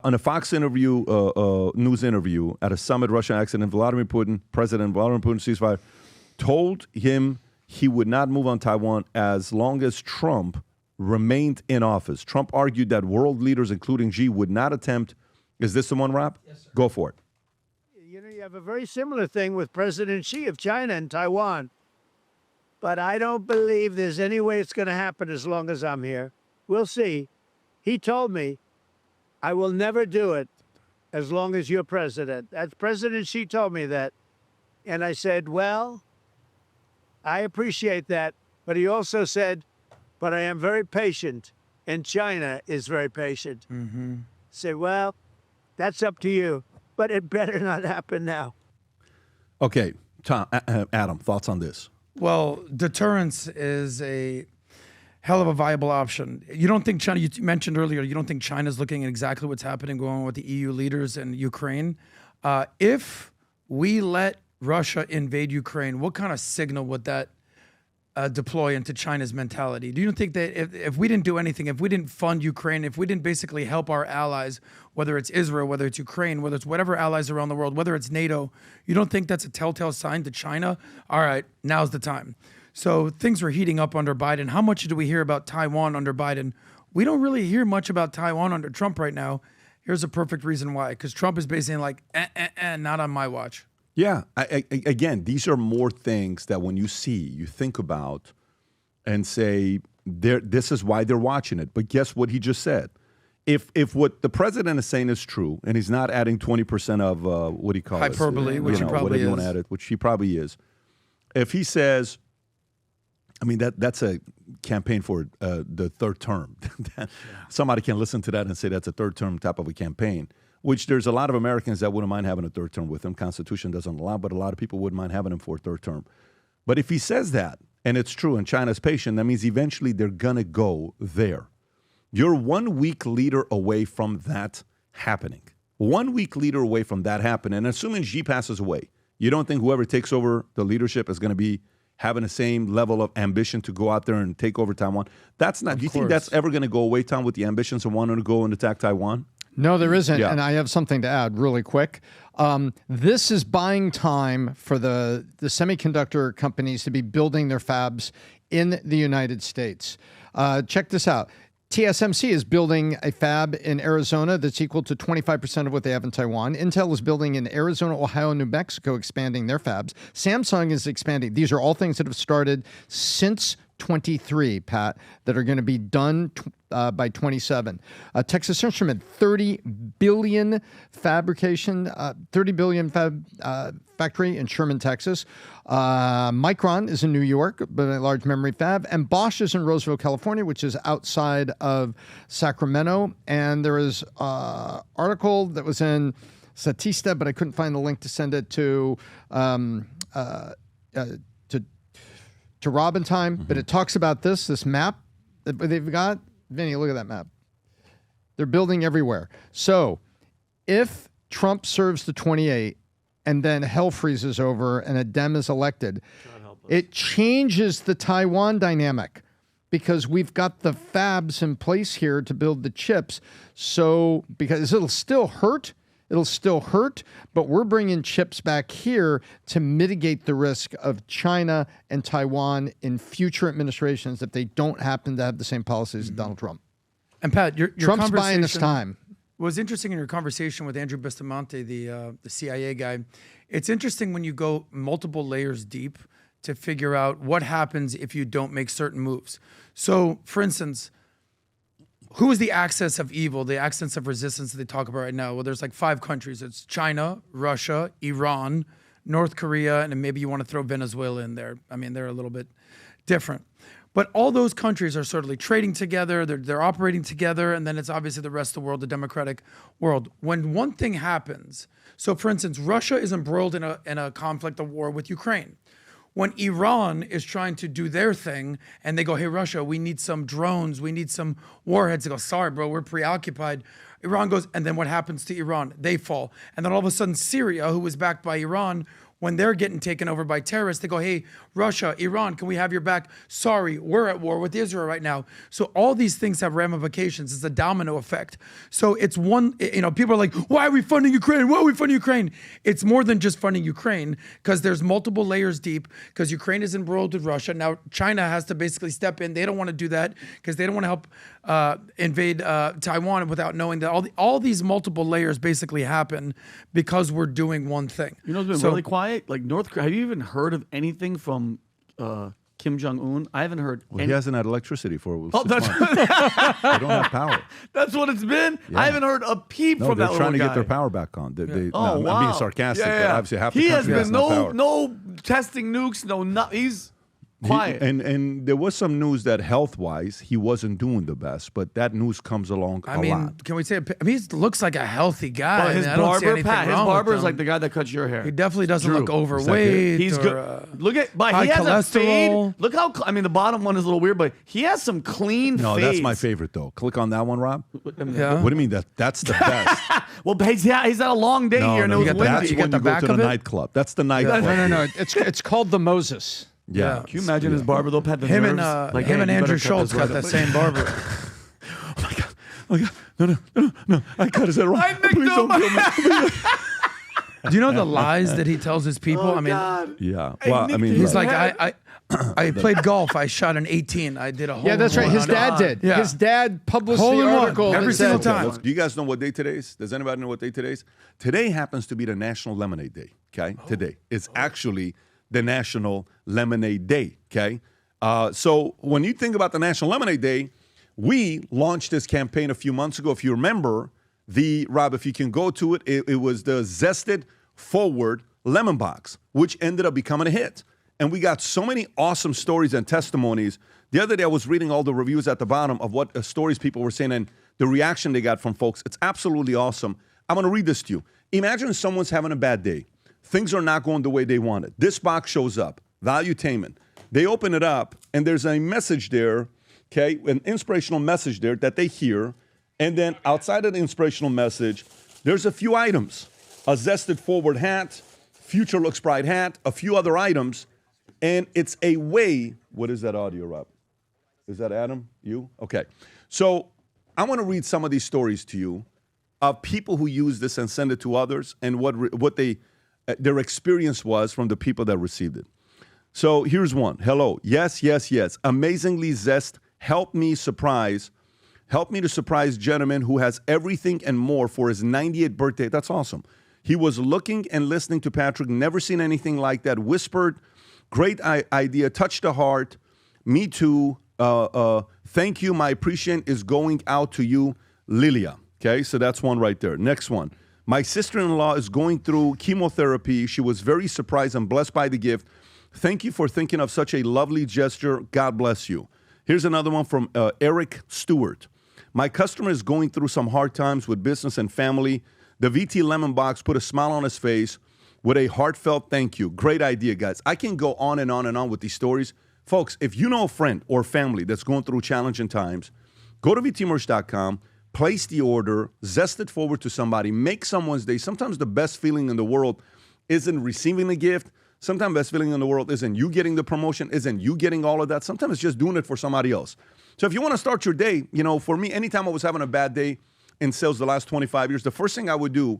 On a Fox interview, news interview at a summit, Russian accident, President Vladimir Putin, ceasefire, told him he would not move on Taiwan as long as Trump remained in office. Trump argued that world leaders, including Xi, would not attempt. Is this the one, Rob? Yes, sir. Go for it. You know, you have a very similar thing with President Xi of China and Taiwan. But I don't believe there's any way it's going to happen as long as I'm here. We'll see. He told me, I will never do it as long as you're president. That's President Xi told me that. And I said, well, I appreciate that. But he also said, but I am very patient, and China is very patient. Say, well, that's up to you, but it better not happen now. Okay, Tom, Adam, thoughts on this? Well, deterrence is a hell of a viable option. You don't think China, you mentioned earlier, you don't think China's looking at exactly what's happening going on with the EU leaders and Ukraine? If we let Russia invade Ukraine, what kind of signal would that deploy into China's mentality? Do you think that if we didn't do anything, if we didn't fund Ukraine, if we didn't basically help our allies, whether it's Israel, whether it's Ukraine, whether it's whatever allies around the world, whether it's NATO, you don't think that's a telltale sign to China? All right, now's the time. So things were heating up under Biden. How much do we hear about Taiwan under Biden? We don't really hear much about Taiwan under Trump right now. Here's a perfect reason why. Because Trump is basically like, not on my watch. Yeah. Again, these are more things that when you see, you think about and say, this is why they're watching it. But guess what he just said? If what the president is saying is true, and he's not adding 20% of, what do you call hyperbole, it? which he probably is. Add it, which he probably is. If he says, I mean, that's a campaign for the third term. Somebody can listen to that and say that's a third term type of a campaign, which there's a lot of Americans that wouldn't mind having a third term with him. Constitution doesn't allow, but a lot of people wouldn't mind having him for a third term. But if he says that, and it's true, and China's patient, that means eventually they're going to go there. You're 1 week leader away from that happening. 1 week leader away from that happening. And assuming Xi passes away, you don't think whoever takes over the leadership is going to be having the same level of ambition to go out there and take over Taiwan? That's not. Do you think that's ever going to go away, Tom, with the ambitions of wanting to go and attack Taiwan? No, there isn't. Yeah. And I have something to add really quick. This is buying time for the semiconductor companies to be building their fabs in the United States. Check this out. TSMC is building a fab in Arizona that's equal to 25% of what they have in Taiwan. Intel is building in Arizona, Ohio, New Mexico, expanding their fabs. Samsung is expanding. These are all things that have started since 23, Pat, that are going to be done by 27. Texas Instrument, 30 billion fabrication, 30 billion factory in Sherman, Texas. Micron is in New York, but a large memory fab. And Bosch is in Roseville, California, which is outside of Sacramento. And there is an article that was in Statista, but I couldn't find the link to send it to Rob in time, but it talks about this map that they've got. Vinny, look at that map. They're building everywhere. So if Trump serves to 28 and then hell freezes over and a Dem is elected, it changes the Taiwan dynamic because we've got the fabs in place here to build the chips. So because it'll still hurt, but we're bringing chips back here to mitigate the risk of China and Taiwan in future administrations if they don't happen to have the same policies as Donald Trump. And Pat, your Trump's buying this time. What was interesting in your conversation with Andrew Bustamante, the CIA guy, it's interesting when you go multiple layers deep to figure out what happens if you don't make certain moves. So, for instance, who is the axis of evil, the axis of resistance that they talk about right now? Well, there's like 5 countries. It's China, Russia, Iran, North Korea, and then maybe you want to throw Venezuela in there. I mean, they're a little bit different. But all those countries are sort of like trading together, they're operating together, and then it's obviously the rest of the world, the democratic world. When one thing happens, so for instance, Russia is embroiled in a conflict, a war with Ukraine. When Iran is trying to do their thing and they go, hey, Russia, we need some drones, we need some warheads. They go, sorry, bro, we're preoccupied. Iran goes, and then what happens to Iran? They fall. And then all of a sudden, Syria, who was backed by Iran, when they're getting taken over by terrorists, they go, hey, Russia, Iran, can we have your back? Sorry, we're at war with Israel right now. So all these things have ramifications. It's a domino effect. So it's one, people are like, why are we funding Ukraine? Why are we funding Ukraine? It's more than just funding Ukraine, because there's multiple layers deep, because Ukraine is embroiled with Russia. Now, China has to basically step in. They don't want to do that because they don't want to help invade Taiwan without knowing that all these multiple layers basically happen because we're doing one thing. You know what's been really quiet? Like North Korea. Have you even heard of anything from Kim Jong-un? I haven't heard. Well, he hasn't had electricity for 6 that's months. They don't have power. That's what it's been. Yeah. I haven't heard a peep No, from they're that trying little to guy. get their power back on. Oh, wow. I'm being sarcastic, but obviously half the he has country been power. no testing nukes. He's quiet. And there was some news that health-wise he wasn't doing the best, but that news comes along a lot. Can we say? He looks like a healthy guy. Well, his I don't see barber, anything Pat, his wrong with barber is him. like the guy that cuts your hair. He definitely doesn't Drew. look overweight. He's or, good. Look at, but high he has a fade. cholesterol. Look how, the bottom one is a little weird, but he has some clean No, fades. that's my favorite though. Click on that one, Rob. Yeah. What do you mean that's the best? Well, he's had a long day here and it was got the- windy. that's you when got you the go back to the of it? nightclub. That's the nightclub. No. It's called the Moses. Yeah. Can you imagine his barber though, Pat? The Him nerves? and hey, him and you Andrew better cut Schultz this got right that up. same barber. Oh my God. No. I cut his hair wrong. I nicked Please don't him. kill me. Do you know the lies that he tells his people? Oh, God. Yeah. Hey, Well, I Nick, mean, He's look, like, I played golf. I shot an 18. I did a hole. Yeah, that's in right. one His on- dad did. Yeah. His dad published Hole the in one, article every that said- single time. do you guys know what day today is? Does anybody know what day today is? Today happens to be the National Lemonade Day. Okay, today it's actually the National Lemonade Day. Okay, so when you think about the National Lemonade Day, we launched this campaign a few months ago. If you remember, Rob, if you can go to it, it was the Zested Forward Lemon Box, which ended up becoming a hit. And we got so many awesome stories and testimonies. The other day, I was reading all the reviews at the bottom of what stories people were saying and the reaction they got from folks. It's absolutely awesome. I'm going to read this to you. Imagine someone's having a bad day. Things are not going the way they wanted. This box shows up, Valuetainment. They open it up, and there's a message there, okay, an inspirational message there that they hear. And then outside of the inspirational message, there's a few items. A Zested Forward hat, Future Looks Bright hat, a few other items. And it's a way, what is that audio, Rob? Is that Adam? You? Okay. So I want to read some of these stories to you of people who use this and send it to others and what their experience was from the people that received it. So here's one. Hello. Yes. Amazingly Zest. Help me to surprise gentleman who has everything and more for his 98th birthday. That's awesome. He was looking and listening to Patrick. Never seen anything like that. Whispered. Great idea. Touched the heart. Me too. Thank you. My appreciation is going out to you, Lilia. Okay, so that's one right there. Next one. My sister-in-law is going through chemotherapy. She was very surprised and blessed by the gift. Thank you for thinking of such a lovely gesture. God bless you. Here's another one from Eric Stewart. My customer is going through some hard times with business and family. The VT Lemon Box put a smile on his face with a heartfelt thank you. Great idea, guys. I can go on and on and on with these stories. Folks, if you know a friend or family that's going through challenging times, go to vtmerch.com, place the order, zest it forward to somebody, make someone's day. Sometimes the best feeling in the world isn't receiving the gift. Sometimes the best feeling in the world isn't you getting the promotion, isn't you getting all of that. Sometimes it's just doing it for somebody else. So if you want to start your day, for me, anytime I was having a bad day in sales the last 25 years, the first thing I would do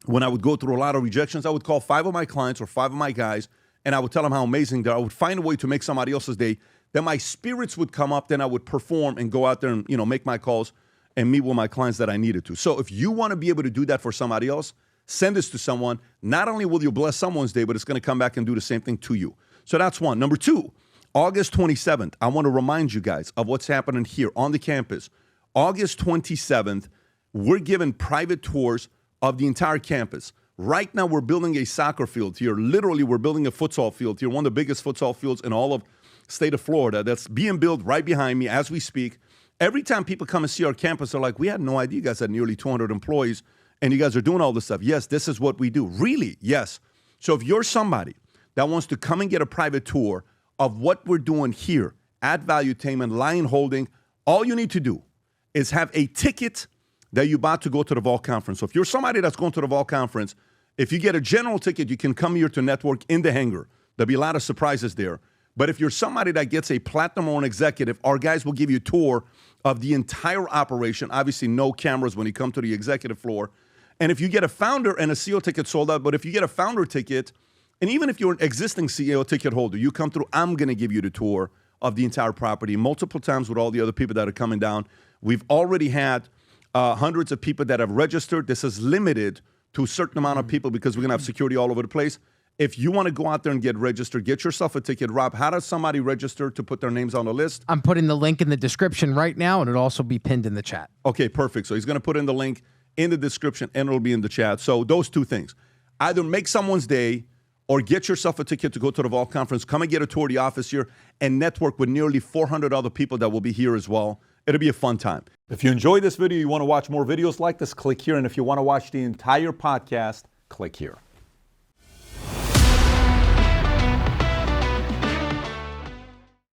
when I would go through a lot of rejections, I would call 5 of my clients or 5 of my guys, and I would tell them how amazing they are. I would find a way to make somebody else's day. Then my spirits would come up. Then I would perform and go out there and make my calls and meet with my clients that I needed to. So if you want to be able to do that for somebody else, send this to someone. Not only will you bless someone's day, but it's going to come back and do the same thing to you. So that's one. Number 2, August 27th, I want to remind you guys of what's happening here on the campus. August 27th, we're giving private tours of the entire campus. Right now, we're building a soccer field here. Literally, we're building a futsal field here, one of the biggest futsal fields in all of state of Florida. That's being built right behind me as we speak. Every time people come and see our campus, they're like, we had no idea you guys had nearly 200 employees, and you guys are doing all this stuff. Yes, this is what we do. Really? Yes. So if you're somebody that wants to come and get a private tour of what we're doing here at Valuetainment, Lion Holding, all you need to do is have a ticket that you bought to go to the Vol Conference. So if you're somebody that's going to the Vol Conference If you get a general ticket, you can come here to network in the hangar. There'll be a lot of surprises there. But if you're somebody that gets a platinum or an executive, our guys will give you a tour of the entire operation. Obviously, no cameras when you come to the executive floor. And if you get a founder and a CEO ticket sold out, but if you get a founder ticket, and even if you're an existing CEO ticket holder, you come through, I'm going to give you the tour of the entire property multiple times with all the other people that are coming down. We've already had hundreds of people that have registered. This is limited to a certain amount of people because we're going to have security all over the place. If you want to go out there and get registered, get yourself a ticket. Rob, how does somebody register to put their names on the list? I'm putting the link in the description right now, and it'll also be pinned in the chat. Okay, perfect. So he's going to put in the link in the description, and it'll be in the chat. So those two things. Either make someone's day or get yourself a ticket to go to the Vault Conference. Come and get a tour of the office here and network with nearly 400 other people that will be here as well. It'll be a fun time. If you enjoyed this video, you want to watch more videos like this, click here. And if you want to watch the entire podcast, click here.